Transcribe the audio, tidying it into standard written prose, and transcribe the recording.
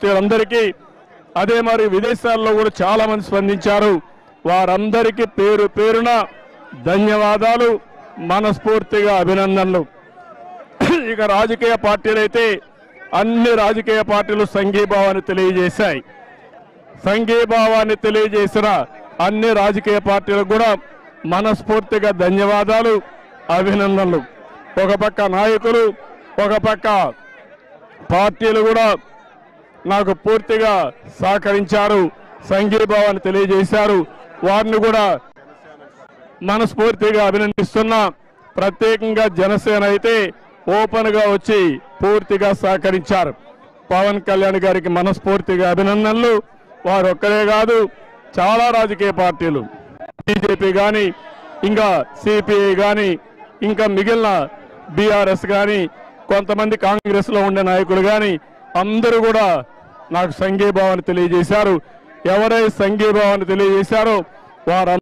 ఉద్యోగస్తులందరికీ అదే మరి విదేశాల్లో కూడా చాలా మంది స్పందించారు. వారందరికీ పేరు పేరున ధన్యవాదాలు, మనస్ఫూర్తిగా అభినందనలు. ఇక రాజకీయ పార్టీలైతే అన్ని రాజకీయ పార్టీలు సంఘీభావాన్ని తెలియజేశాయి. సంఘీభావాన్ని తెలియజేసిన అన్ని రాజకీయ పార్టీలకు కూడా మనస్ఫూర్తిగా ధన్యవాదాలు, అభినందనలు. ఒక పక్క నాయకులు, ఒక పక్క పార్టీలు కూడా నాకు పూర్తిగా సహకరించారు, సంఘీభావాన్ని తెలియజేశారు. వారిని కూడా మనస్ఫూర్తిగా అభినందిస్తున్నా. ప్రత్యేకంగా జనసేన అయితే ఓపెన్ గా వచ్చి పూర్తిగా సహకరించారు. పవన్ కళ్యాణ్ గారికి మనస్ఫూర్తిగా అభినందనలు. వారు ఒక్కరే కాదు, చాలా రాజకీయ పార్టీలు, బీజేపీ కానీ, ఇంకా సిపిఐ కానీ, ఇంకా మిగిలిన బీఆర్ఎస్ కానీ, కొంతమంది కాంగ్రెస్ లో ఉండే నాయకులు కానీ అందరూ కూడా నాకు సంఘీభావాన్ని తెలియజేశారు. ఎవరైతే సంఘీభావాన్ని తెలియజేశారో వారు